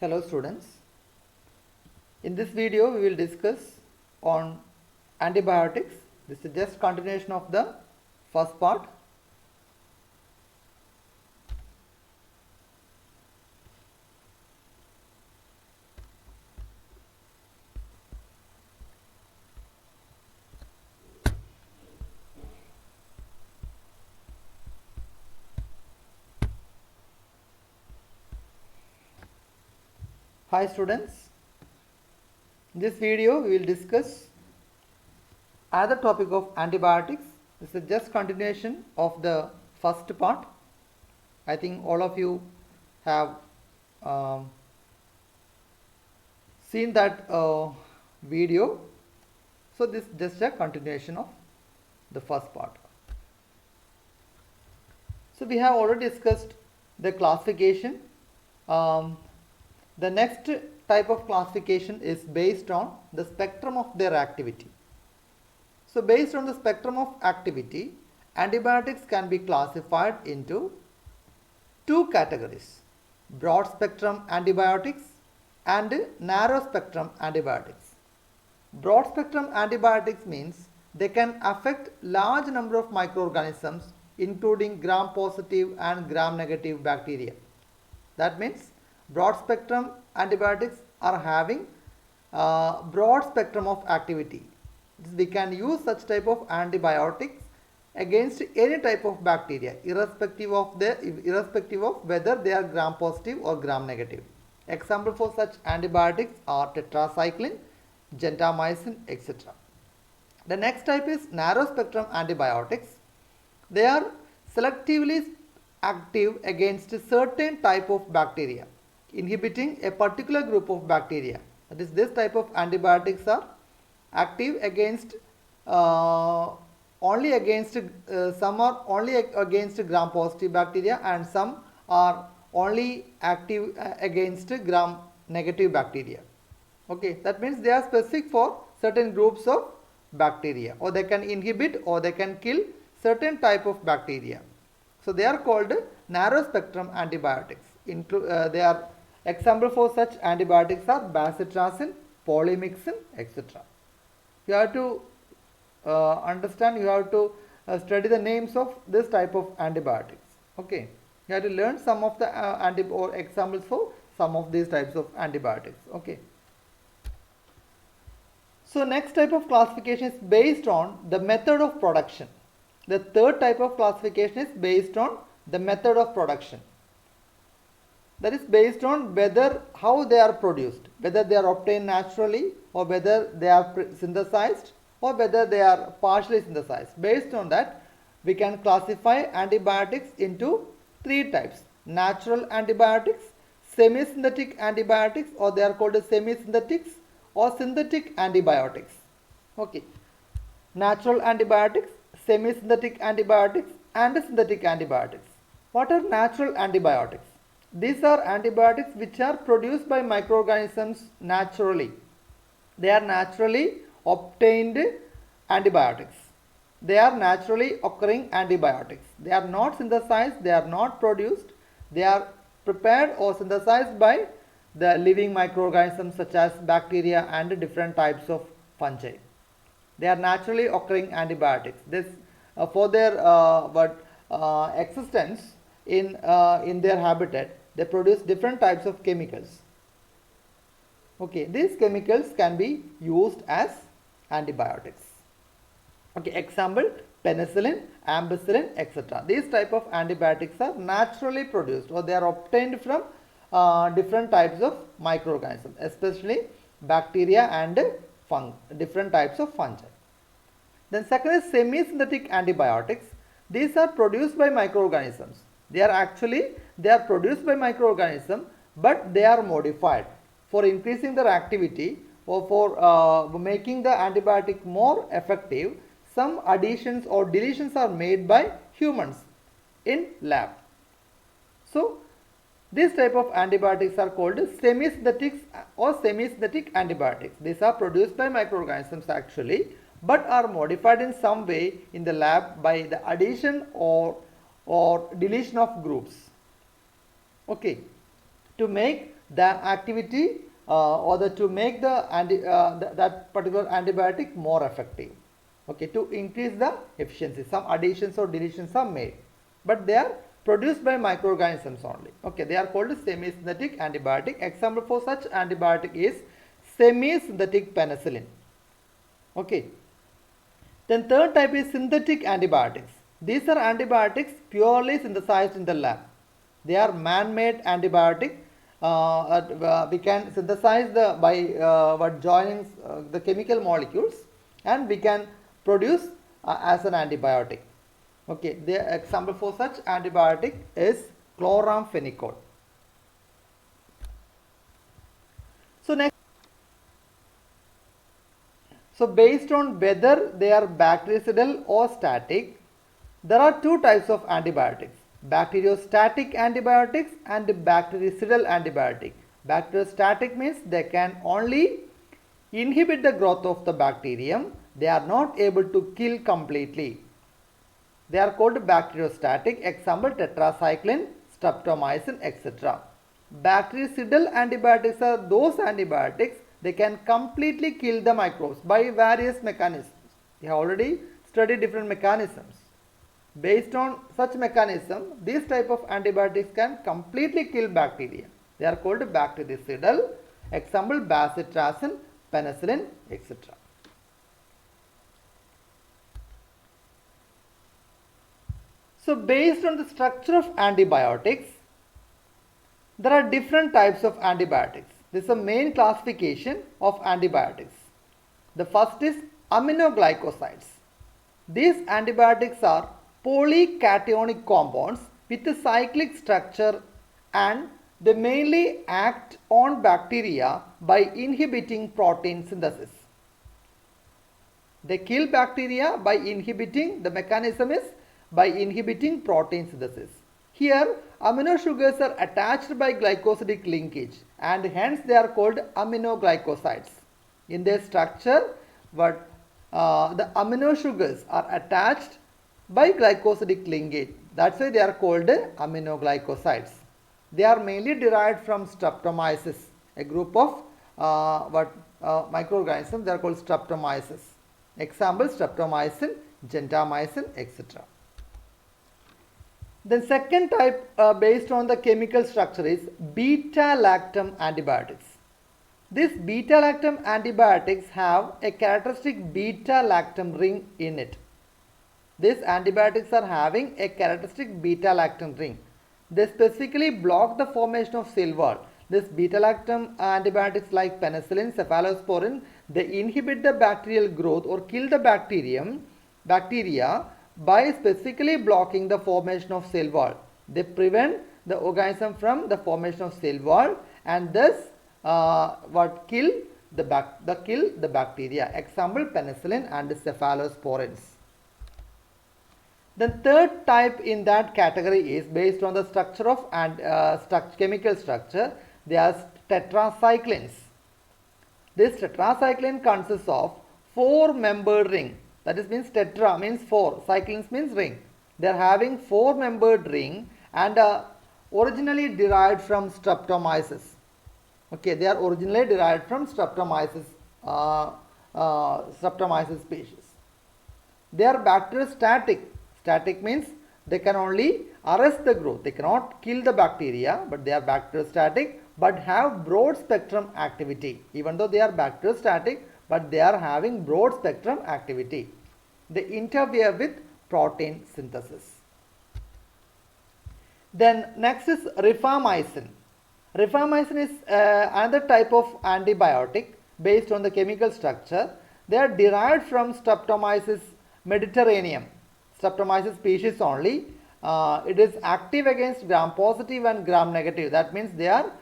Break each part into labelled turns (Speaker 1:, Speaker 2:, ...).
Speaker 1: Hello students. In this video we will discuss on antibiotics. This is just continuation of the first part. Hi students. In this video we will discuss another topic of antibiotics. This is just continuation of the first part. I think all of you have seen that video. So this is just a continuation of the first part. So we have already discussed the classification. The next type of classification is based on the spectrum of their activity. So based on the spectrum of activity, antibiotics can be classified into two categories: broad spectrum antibiotics and narrow spectrum antibiotics. Broad spectrum antibiotics means they can affect large number of microorganisms including gram positive and gram negative bacteria. That means broad spectrum antibiotics are having broad spectrum of activity. We can use such type of antibiotics against any type of bacteria irrespective of whether they are gram positive or gram negative. Example for such antibiotics are tetracycline, gentamicin, etc. The next type is narrow spectrum antibiotics. They are selectively active against a certain type of bacteria, inhibiting a particular group of bacteria. That is, this type of antibiotics are active against only against some are only against gram positive bacteria and some are only active against gram negative bacteria. Okay, that means they are specific for certain groups of bacteria, or they can inhibit or they can kill certain type of bacteria. So they are called narrow spectrum antibiotics. They are example for such antibiotics are bacitracin, polymyxin, etc. You have to understand, you have to study the names of this type of antibiotics. Okay, you have to learn some of the or examples for some of these types of antibiotics. Okay. So next type of classification is based on the method of production. The third type of classification is based on the method of production. That is based on how they are produced, whether they are obtained naturally or whether they are synthesized or whether they are partially synthesized. Based on that, we can classify antibiotics into three types: natural antibiotics, semi-synthetic antibiotics, or they are called as semi-synthetics, or synthetic antibiotics. Okay, natural antibiotics, semi-synthetic antibiotics, and synthetic antibiotics. What are natural antibiotics? These are antibiotics which are produced by microorganisms naturally. They are naturally obtained antibiotics. They are naturally occurring antibiotics. They are not synthesized, they are not produced. They are prepared or synthesized by the living microorganisms such as bacteria and different types of fungi. They are naturally occurring antibiotics. This for their existence in their habitat, they produce different types of chemicals. Okay, these chemicals can be used as antibiotics. Okay, example penicillin, ampicillin, etc. These type of antibiotics are naturally produced or they are obtained from different types of microorganisms, especially bacteria and different types of fungi. Then second is semi-synthetic antibiotics. These are produced by microorganisms. They are produced by microorganisms, but they are modified for increasing their activity or for making the antibiotic more effective. Some additions or deletions are made by humans in lab. So this type of antibiotics are called semi-synthetics or semi-synthetic antibiotics. These are produced by microorganisms actually, but are modified in some way in the lab by the addition or deletion of groups. Okay, to make the activity or to make the that particular antibiotic more effective. Okay, to increase the efficiency, some additions or deletions are made, but they are produced by microorganisms only. Okay, they are called semi-synthetic antibiotic. Example for such antibiotic is semi-synthetic penicillin. Okay. Then third type is synthetic antibiotics. These are antibiotics purely synthesized in the lab. They are man-made antibiotic. We can synthesize by joining the chemical molecules, and we can produce as an antibiotic. Okay, the example for such antibiotic is chloramphenicol. So next, so based on whether they are bactericidal or static, there are two types of antibiotics: bacteriostatic antibiotics and bactericidal antibiotic. Bacteriostatic means they can only inhibit the growth of the bacterium. They are not able to kill completely. They are called bacteriostatic. Example, tetracycline, streptomycin, etc. Bactericidal antibiotics are those antibiotics they can completely kill the microbes by various mechanisms. We have already studied different mechanisms. Based on such mechanism, these type of antibiotics can completely kill bacteria. They are called bactericidal. Example, bacitracin, penicillin, etc. So based on the structure of antibiotics, there are different types of antibiotics. This is a main classification of antibiotics. The first is aminoglycosides. These antibiotics are polycationic compounds with a cyclic structure, and they mainly act on bacteria by inhibiting protein synthesis. They kill bacteria by inhibiting, the mechanism is by inhibiting protein synthesis. Here, amino sugars are attached by glycosidic linkage, and hence they are called aminoglycosides. In their structure, the amino sugars are attached by glycosidic linkage. That's why they are called aminoglycosides. They are mainly derived from Streptomyces, a group of microorganisms. They are called Streptomyces. Example, streptomycin, gentamicin, etc. The second type based on the chemical structure is beta-lactam antibiotics. These beta-lactam antibiotics have a characteristic beta-lactam ring in it. These antibiotics are having a characteristic beta-lactam ring. They specifically block the formation of cell wall. This beta-lactam antibiotics like penicillin, cephalosporin, they inhibit the bacterial growth or kill the bacteria by specifically blocking the formation of cell wall. They prevent the organism from the formation of cell wall, and thus kill the bacteria. Example, penicillin and cephalosporins. The third type in that category is based on the structure of chemical structure. They are tetracyclines. This tetracycline consists of 4-membered ring. That is means tetra means 4, cyclines means ring. They are having 4-membered ring and originally derived from Streptomyces. Okay, they are originally derived from Streptomyces species. They are bacteriostatic. Static means they can only arrest the growth. They cannot kill the bacteria, but they are bacteriostatic but have broad spectrum activity. Even though they are bacteriostatic, but they are having broad spectrum activity. They interfere with protein synthesis. Then next is rifamycin. Rifamycin is another type of antibiotic based on the chemical structure. They are derived from Streptomyces mediterraneum, Streptomyces species only. It is active against gram positive and gram negative. That means they are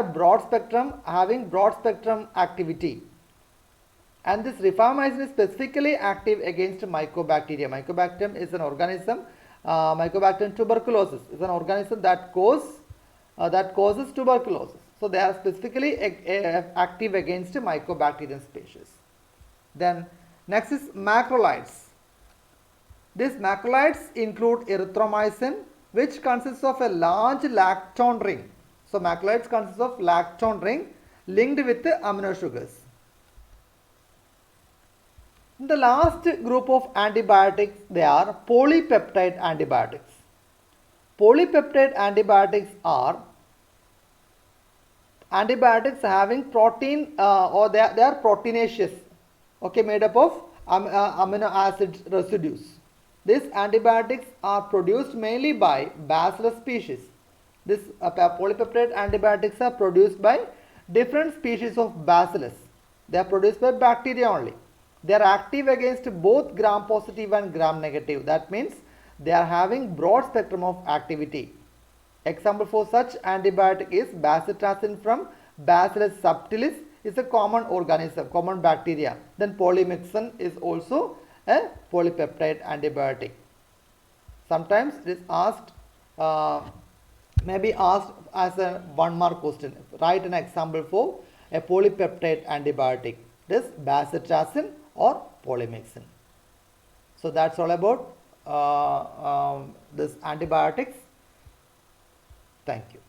Speaker 1: broad spectrum, having broad spectrum activity. And this rifamycin is specifically active against mycobacteria. Mycobacterium is an organism. Mycobacterium tuberculosis is an organism that causes tuberculosis. So they are specifically active against mycobacterium species. Then next is macrolides. These macrolides include erythromycin, which consists of a large lactone ring. So macrolides consists of lactone ring linked with the amino sugars. The last group of antibiotics, they are polypeptide antibiotics. Polypeptide antibiotics are antibiotics having protein or they are proteinaceous, okay, made up of amino acid residues. These antibiotics are produced mainly by Bacillus species. This polypeptide antibiotics are produced by different species of Bacillus. They are produced by bacteria only. They are active against both gram positive and gram negative. That means they are having broad spectrum of activity. Example for such antibiotic is bacitracin from Bacillus subtilis, is a common organism, common bacteria. Then polymyxin is also a polypeptide antibiotic. Sometimes it is asked, maybe asked as a 1 mark question. Write an example for a polypeptide antibiotic. This bacitracin or polymyxin. So that's all about this antibiotics. Thank you.